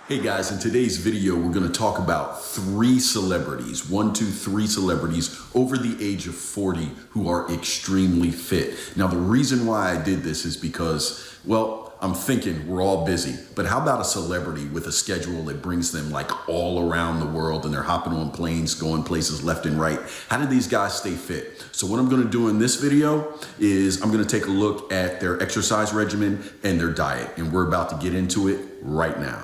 Hey guys, in today's video, we're going to talk about three celebrities, three celebrities over the age of 40 who are extremely fit. Now, the reason why I did this is because, well, I'm thinking we're all busy, but how about a celebrity with a schedule that brings them like all around the world and they're hopping on planes, going places left and right? How do these guys stay fit? So what I'm going to do in this video is I'm going to take a look at their exercise regimen and their diet, and we're about to get into it right now.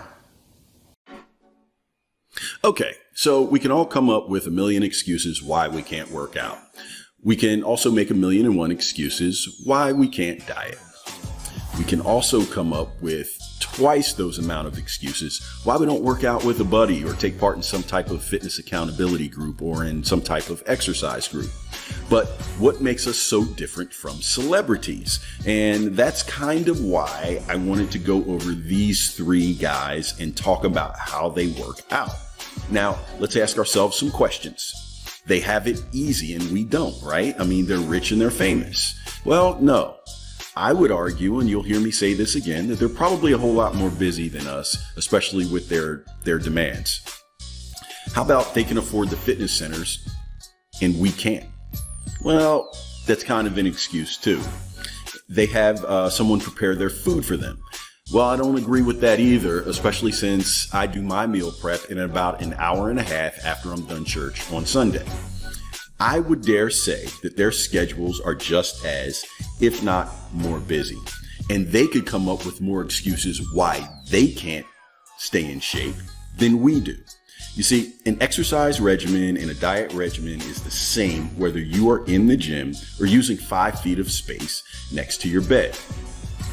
Okay, so we can all come up with a million excuses why we can't work out. We can also make a million and one excuses why we can't diet. We can also come up with twice those amount of excuses why we don't work out with a buddy or take part in some type of fitness accountability group or in some type of exercise group. But what makes us so different from celebrities? And that's kind of why I wanted to go over these three guys and talk about how they work out. Now, let's ask ourselves some questions. They have it easy and we don't, right? I mean, they're rich and they're famous. Well, no. I would argue, and you'll hear me say this again, that they're probably a whole lot more busy than us, especially with their demands. How about they can afford the fitness centers and we can't? Well, that's kind of an excuse too. They have someone prepare their food for them. Well, I don't agree with that either, especially since I do my meal prep in about an hour and a half after I'm done church on Sunday. I would dare say that their schedules are just as, if not more busy, and they could come up with more excuses why they can't stay in shape than we do. You see, an exercise regimen and a diet regimen is the same whether you are in the gym or using 5 feet of space next to your bed.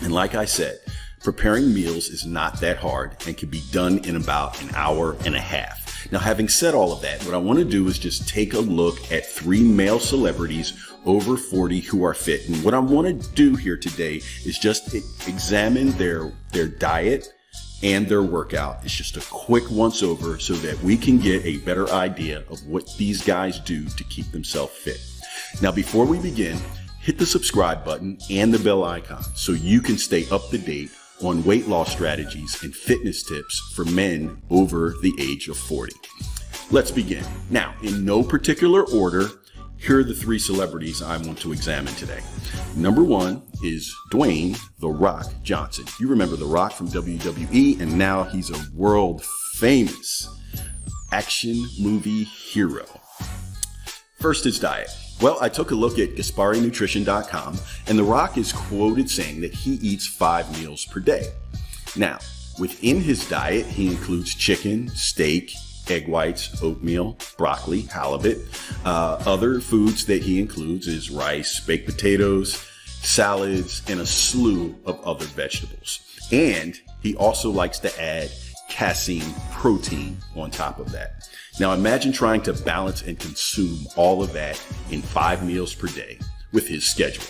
And like I said, preparing meals is not that hard and can be done in about an hour and a half. Now, having said all of that, what I want to do is just take a look at 3 male celebrities over 40 who are fit. And what I want to do here today is just examine their diet and their workout. It's just a quick once over so that we can get a better idea of what these guys do to keep themselves fit. Now, before we begin, hit the subscribe button and the bell icon so you can stay up to date on weight loss strategies and fitness tips for men over the age of 40. Let's begin. Now, in no particular order, here are the 3 celebrities I want to examine today. Number 1 is Dwayne "The Rock" Johnson. You remember The Rock from WWE, and now he's a world famous action movie hero. First, his diet. Well, I took a look at GaspariNutrition.com, and The Rock is quoted saying that he eats 5 meals per day. Now, within his diet, he includes chicken, steak, egg whites, oatmeal, broccoli, halibut. Other foods that he includes is rice, baked potatoes, salads, and a slew of other vegetables. And he also likes to add casein protein on top of that. Now imagine trying to balance and consume all of that in 5 meals per day with his schedule.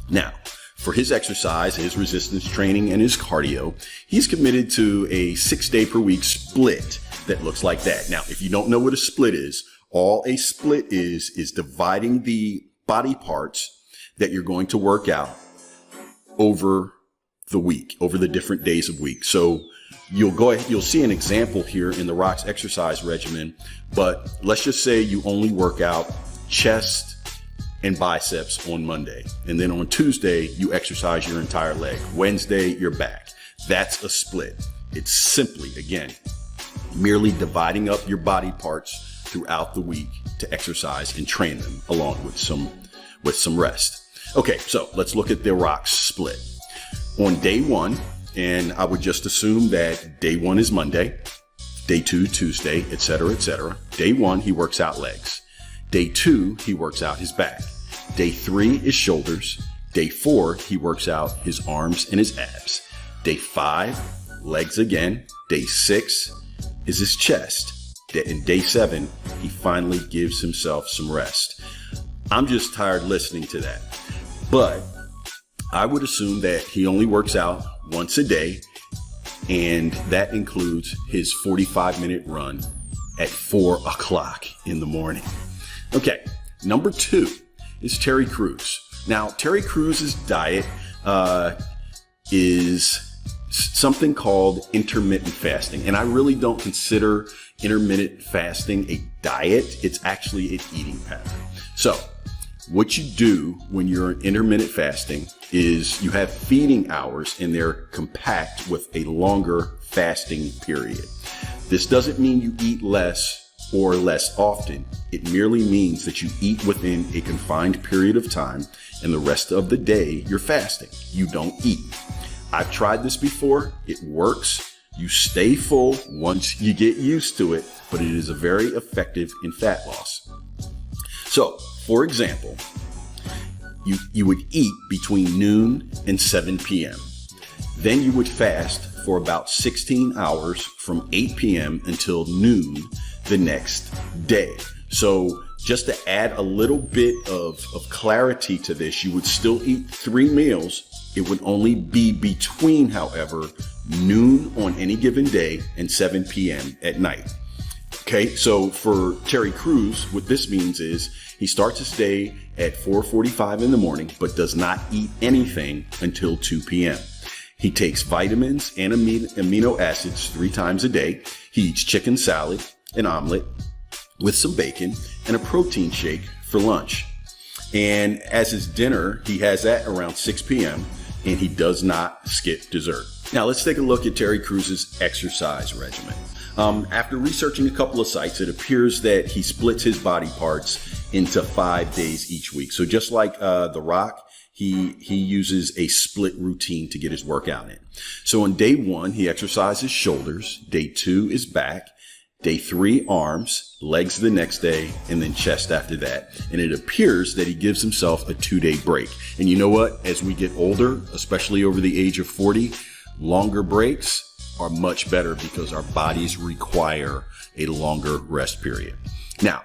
Now, for his exercise, his resistance training, and his cardio, he's committed to a 6-day per week split that looks like that. Now, if you don't know what a split is, all a split is dividing the body parts that you're going to work out over the week, over the different days of week. So you'll see an example here in The Rock's exercise regimen, but let's just say you only work out chest and biceps on Monday. And then on Tuesday, you exercise your entire leg. Wednesday, your back. That's a split. It's simply, again, merely dividing up your body parts throughout the week to exercise and train them along with some rest. Okay, so let's look at The Rock's split. On day 1, and I would just assume that day 1 is Monday, day 2, Tuesday, etc., etc. Day 1, he works out legs. Day 2, he works out his back. Day 3 is shoulders. Day 4, he works out his arms and his abs. Day 5, legs again. Day 6 is his chest. And day 7, he finally gives himself some rest. I'm just tired listening to that. But I would assume that he only works out once a day, and that includes his 45-minute run at 4 o'clock in the morning. Okay, number 2 is Terry Crews. Now, Terry Crews' diet is something called intermittent fasting. And I really don't consider intermittent fasting a diet. It's actually an eating pattern. So what you do when you're intermittent fasting is you have feeding hours and they're compact with a longer fasting period. This doesn't mean you eat less or less often. It merely means that you eat within a confined period of time and the rest of the day you're fasting. You don't eat. I've tried this before. It works. You stay full once you get used to it, but it is a very effective in fat loss. So, for example, you would eat between noon and 7 p.m. Then you would fast for about 16 hours from 8 p.m. until noon the next day. So just to add a little bit of clarity to this, you would still eat 3 meals. It would only be between, however, noon on any given day and 7 p.m. at night. Okay, so for Terry Crews, what this means is he starts his day at 4:45 in the morning, but does not eat anything until 2 p.m. He takes vitamins and amino acids 3 times a day. He eats chicken salad, an omelet with some bacon, and a protein shake for lunch. And as his dinner, he has that around 6 p.m. and he does not skip dessert. Now let's take a look at Terry Crews' exercise regimen. After researching a couple of sites, it appears that he splits his body parts into 5 days each week. So just like The Rock, he uses a split routine to get his workout in. So on day 1, he exercises shoulders. Day 2 is back. Day 3, arms, legs the next day, and then chest after that. And it appears that he gives himself a 2-day break. And you know what? As we get older, especially over the age of 40, longer breaks are much better because our bodies require a longer rest period. Now,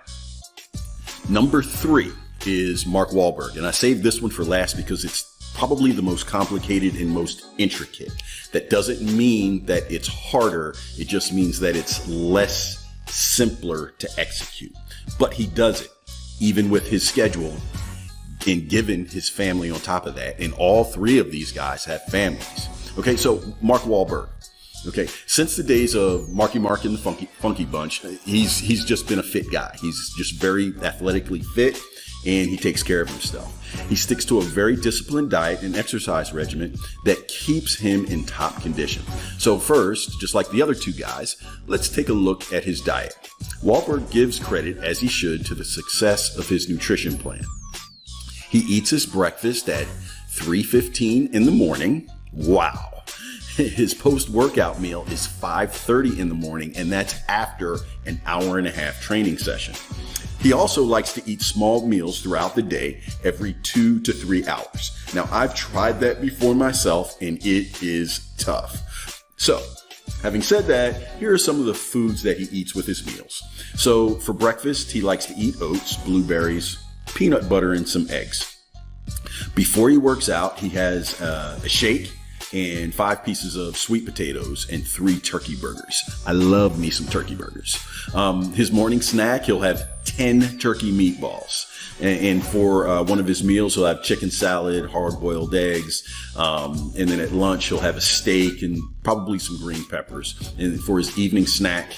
number 3 is Mark Wahlberg. And I saved this one for last because it's probably the most complicated and most intricate. That doesn't mean that it's harder. It just means that it's less simpler to execute. But he does it, even with his schedule and given his family on top of that. And all 3 of these guys have families. Okay, so Mark Wahlberg. Okay, since the days of Marky Mark and the Funky Bunch, he's just been a fit guy. He's just very athletically fit, and he takes care of himself. He sticks to a very disciplined diet and exercise regimen that keeps him in top condition. So first, just like the other 2 guys, let's take a look at his diet. Wahlberg gives credit, as he should, to the success of his nutrition plan. He eats his breakfast at 3:15 in the morning. Wow. His post-workout meal is 5:30 in the morning, and that's after an hour-and-a-half training session. He also likes to eat small meals throughout the day, every 2 to 3 hours. Now, I've tried that before myself, and it is tough. So, having said that, here are some of the foods that he eats with his meals. So, for breakfast, he likes to eat oats, blueberries, peanut butter, and some eggs. Before he works out, he has a shake and 5 pieces of sweet potatoes and 3 turkey burgers. I love me some turkey burgers. His morning snack, he'll have 10 turkey meatballs. And for one of his meals, he'll have chicken salad, hard-boiled eggs. And then at lunch, he'll have a steak and probably some green peppers. And for his evening snack,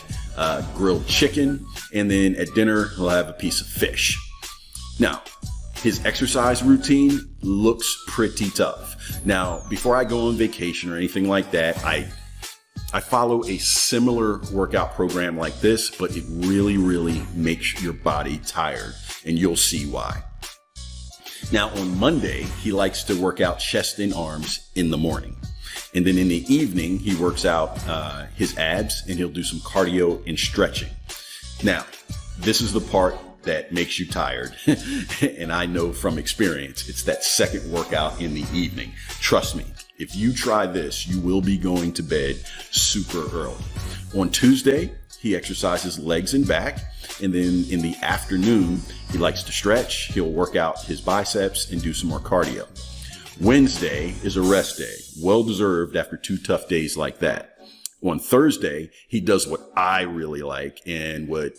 grilled chicken. And then at dinner, he'll have a piece of fish. Now, his exercise routine looks pretty tough. Now, before I go on vacation or anything like that, I follow a similar workout program like this, but it really, really makes your body tired, and you'll see why. Now, on Monday, he likes to work out chest and arms in the morning. And then in the evening, he works out his abs, and he'll do some cardio and stretching. Now, this is the part that makes you tired. And I know from experience, it's that second workout in the evening. Trust me, if you try this, you will be going to bed super early. On Tuesday, he exercises legs and back. And then in the afternoon, he likes to stretch. He'll work out his biceps and do some more cardio. Wednesday is a rest day, well deserved after 2 tough days like that. On Thursday, he does what I really like and what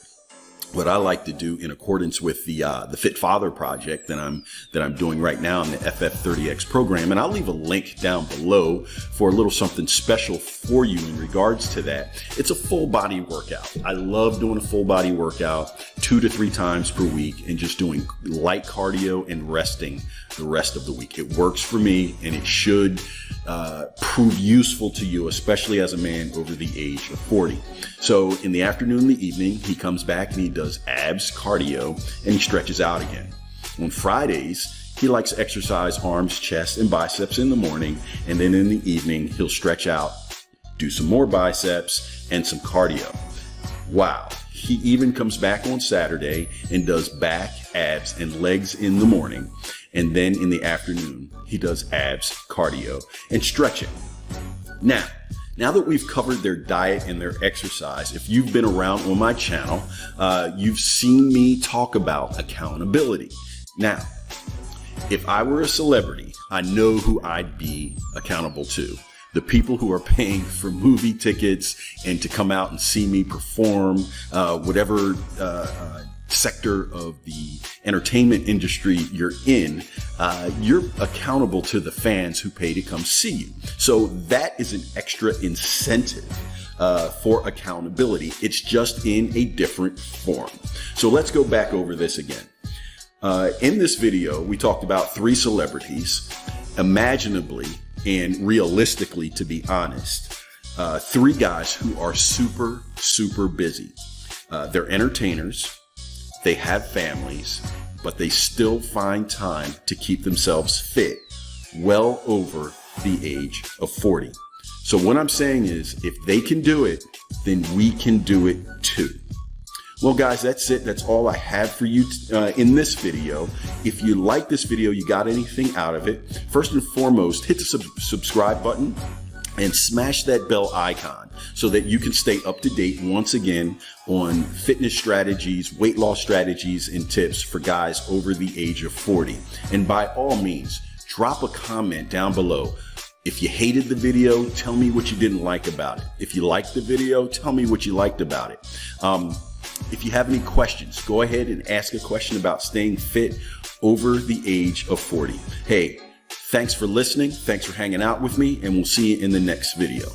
what I like to do in accordance with the Fit Father project that I'm doing right now in the FF30X program. And I'll leave a link down below for a little something special for you in regards to that. It's a full body workout. I love doing a full body workout 2 to 3 times per week and just doing light cardio and resting the rest of the week. It works for me, and it should prove useful to you, especially as a man over the age of 40. So in the afternoon and the evening, he comes back and he does abs, cardio, and he stretches out again. On Fridays, he likes to exercise arms, chest, and biceps in the morning, and then in the evening, he'll stretch out, do some more biceps, and some cardio. Wow. He even comes back on Saturday and does back, abs, and legs in the morning. And then in the afternoon, he does abs, cardio, and stretching. Now that we've covered their diet and their exercise, if you've been around on my channel, you've seen me talk about accountability. Now, if I were a celebrity, I know who I'd be accountable to. The people who are paying for movie tickets and to come out and see me perform, whatever sector of the entertainment industry you're in, you're accountable to the fans who pay to come see you. So that is an extra incentive for accountability. It's just in a different form. So let's go back over this again. In this video, we talked about 3 celebrities, imaginably and realistically, to be honest, 3 guys who are super, super busy. They're entertainers. They have families, but they still find time to keep themselves fit well over the age of 40. So what I'm saying is, if they can do it, then we can do it too. Well, guys, that's it. That's all I have for you in this video. If you like this video, you got anything out of it, first and foremost, hit the subscribe button and smash that bell icon so that you can stay up to date once again on fitness strategies, weight loss strategies, and tips for guys over the age of 40. And by all means, drop a comment down below. If you hated the video, tell me what you didn't like about it. If you liked the video, tell me what you liked about it. If you have any questions, go ahead and ask a question about staying fit over the age of 40. Hey, thanks for listening. Thanks for hanging out with me, and we'll see you in the next video.